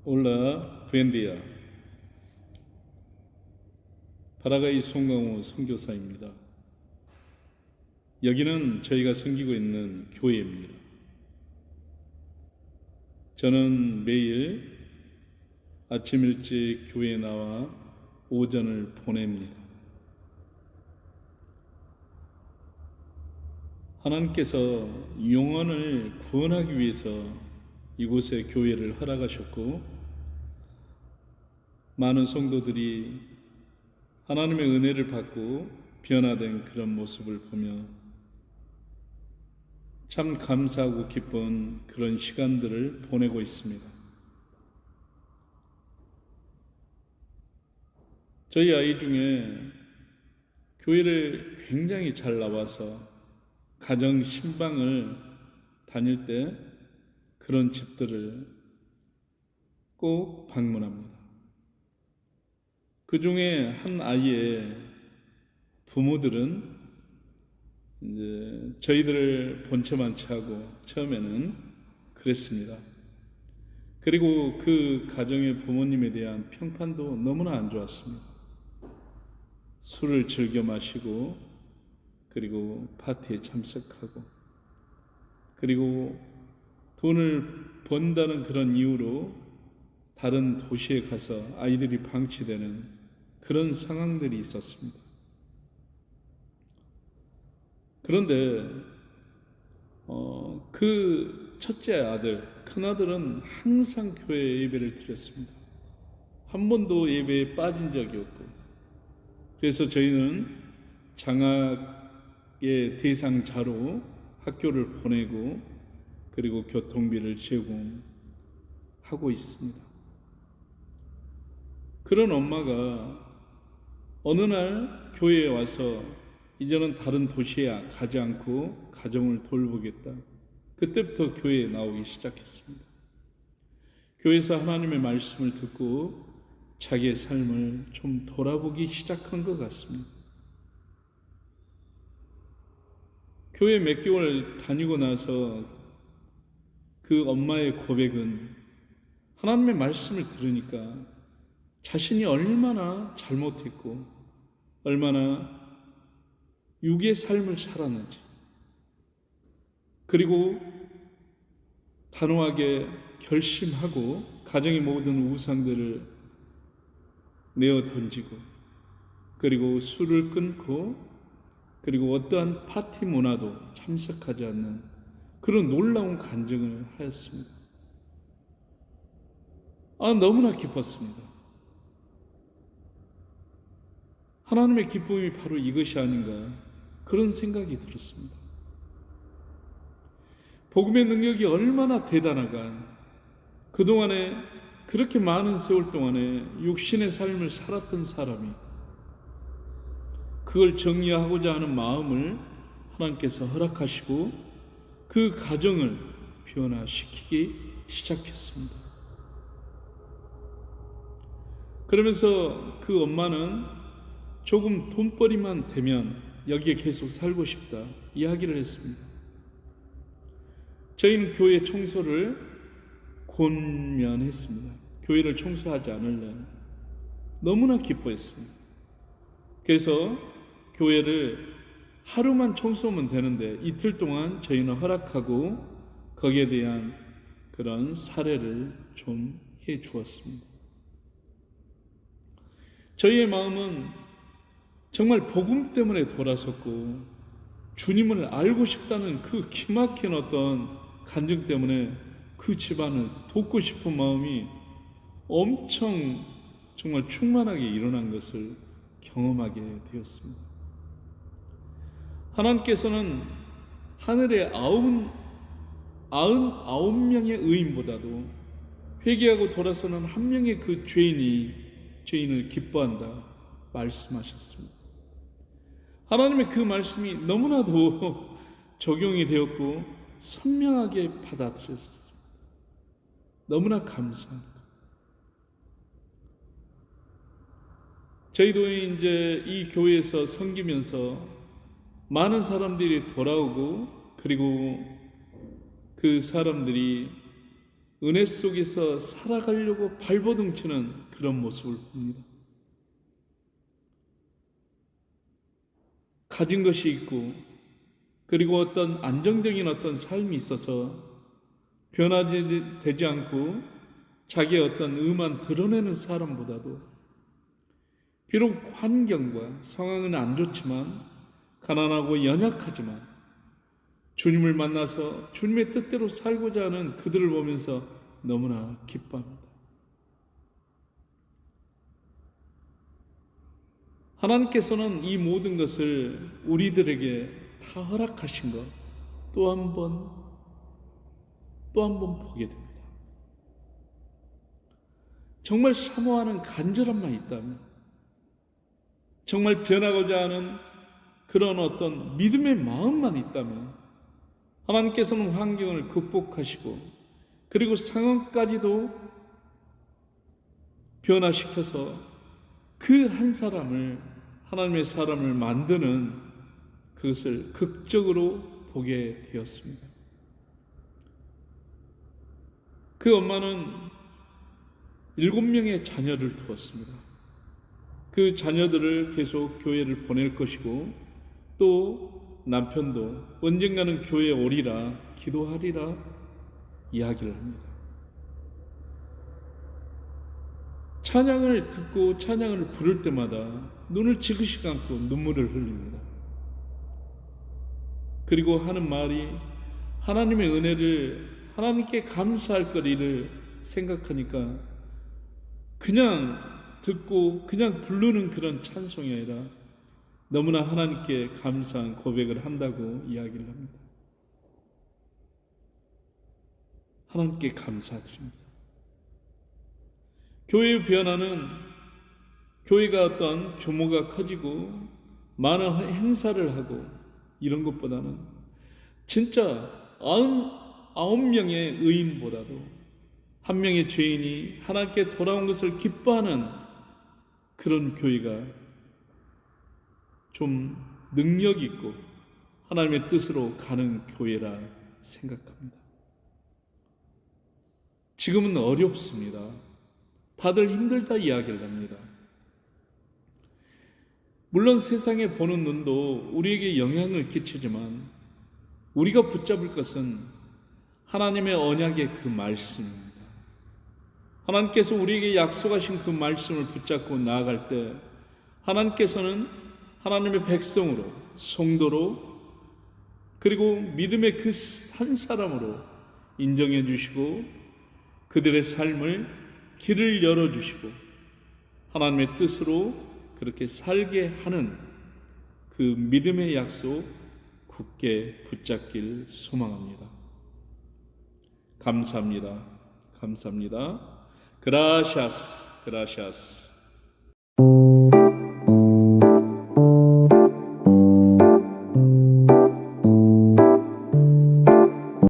올라 부엔디아 바라가이 송강호 선교사입니다. 여기는 저희가 섬기고 있는 교회입니다. 저는 매일 아침 일찍 교회에 나와 오전을 보냅니다. 하나님께서 영혼을 구원하기 위해서 이곳에 교회를 허락하셨고, 많은 성도들이 하나님의 은혜를 받고 변화된 그런 모습을 보며 참 감사하고 기쁜 그런 시간들을 보내고 있습니다. 저희 아이 중에 교회를 굉장히 잘 나와서 가정 신방을 다닐 때 그런 집들을 꼭 방문합니다. 그 중에 한 아이의 부모들은 이제 저희들을 본체만치 하고 처음에는 그랬습니다. 그리고 그 가정의 부모님에 대한 평판도 너무나 안 좋았습니다. 술을 즐겨 마시고, 그리고 파티에 참석하고, 그리고 돈을 번다는 그런 이유로 다른 도시에 가서 아이들이 방치되는 그런 상황들이 있었습니다. 그런데 그 첫째 아들, 큰아들은 항상 교회 예배를 드렸습니다. 한 번도 예배에 빠진 적이 없고, 그래서 저희는 장학의 대상자로 학교를 보내고, 그리고 교통비를 제공하고 있습니다. 그런 엄마가 어느 날 교회에 와서 이제는 다른 도시에 가지 않고 가정을 돌보겠다. 그때부터 교회에 나오기 시작했습니다. 교회에서 하나님의 말씀을 듣고 자기의 삶을 좀 돌아보기 시작한 것 같습니다. 교회 몇 개월 다니고 나서 그 엄마의 고백은, 하나님의 말씀을 들으니까 자신이 얼마나 잘못했고 얼마나 육의 삶을 살았는지, 그리고 단호하게 결심하고 가정의 모든 우상들을 내어 던지고, 그리고 술을 끊고, 그리고 어떠한 파티 문화도 참석하지 않는 그런 놀라운 간증을 하였습니다. 너무나 기뻤습니다. 하나님의 기쁨이 바로 이것이 아닌가, 그런 생각이 들었습니다. 복음의 능력이 얼마나 대단한가. 그동안에 그렇게 많은 세월 동안에 육신의 삶을 살았던 사람이 그걸 정리하고자 하는 마음을 하나님께서 허락하시고 그 가정을 변화시키기 시작했습니다. 그러면서 그 엄마는 조금 돈벌이만 되면 여기에 계속 살고 싶다 이야기를 했습니다. 저희는 교회 청소를 권면했습니다. 교회를 청소하지 않을래. 너무나 기뻐했습니다. 그래서 교회를 하루만 청소하면 되는데 이틀 동안 저희는 허락하고 거기에 대한 그런 사례를 좀 해 주었습니다. 저희의 마음은 정말 복음 때문에 돌아섰고 주님을 알고 싶다는 그 기막힌 어떤 간증 때문에 그 집안을 돕고 싶은 마음이 엄청 정말 충만하게 일어난 것을 경험하게 되었습니다. 하나님께서는 하늘의 99명의 의인보다도 회개하고 돌아서는 한 명의 그 죄인을 기뻐한다 말씀하셨습니다. 하나님의 그 말씀이 너무나도 적용이 되었고 선명하게 받아들여졌습니다. 너무나 감사합니다. 저희도 이제 이 교회에서 섬기면서 많은 사람들이 돌아오고, 그리고 그 사람들이 은혜 속에서 살아가려고 발버둥치는 그런 모습을 봅니다. 가진 것이 있고 그리고 어떤 안정적인 어떤 삶이 있어서 변화되지 않고 자기의 어떤 의만 드러내는 사람보다도 비록 환경과 상황은 안 좋지만 가난하고 연약하지만 주님을 만나서 주님의 뜻대로 살고자 하는 그들을 보면서 너무나 기뻐합니다. 하나님께서는 이 모든 것을 우리들에게 다 허락하신 것 또 한 번 보게 됩니다. 정말 사모하는 간절함만 있다면, 정말 변하고자 하는 그런 어떤 믿음의 마음만 있다면 하나님께서는 환경을 극복하시고 그리고 상황까지도 변화시켜서 그 한 사람을 하나님의 사람을 만드는 그것을 극적으로 보게 되었습니다. 그 엄마는 7명의 자녀를 두었습니다. 그 자녀들을 계속 교회를 보낼 것이고 또 남편도 언젠가는 교회에 오리라 기도하리라 이야기를 합니다. 찬양을 듣고 찬양을 부를 때마다 눈을 지그시 감고 눈물을 흘립니다. 그리고 하는 말이 하나님의 은혜를 하나님께 감사할 거리를 생각하니까 그냥 듣고 그냥 부르는 그런 찬송이 아니라 너무나 하나님께 감사한 고백을 한다고 이야기를 합니다. 하나님께 감사드립니다. 교회의 변화는 교회가 어떤 규모가 커지고 많은 행사를 하고 이런 것보다는 진짜 99명의 의인보다도 한 명의 죄인이 하나님께 돌아온 것을 기뻐하는 그런 교회가 좀 능력 있고 하나님의 뜻으로 가는 교회라 생각합니다. 지금은 어렵습니다. 다들 힘들다 이야기를 합니다. 물론 세상에 보는 눈도 우리에게 영향을 끼치지만 우리가 붙잡을 것은 하나님의 언약의 그 말씀입니다. 하나님께서 우리에게 약속하신 그 말씀을 붙잡고 나아갈 때 하나님께서는 하나님의 백성으로, 성도로, 그리고 믿음의 그 한 사람으로 인정해 주시고 그들의 삶을 길을 열어주시고 하나님의 뜻으로 그렇게 살게 하는 그 믿음의 약속 굳게 붙잡길 소망합니다. 감사합니다. 감사합니다. 그라시아스, 그라시아스.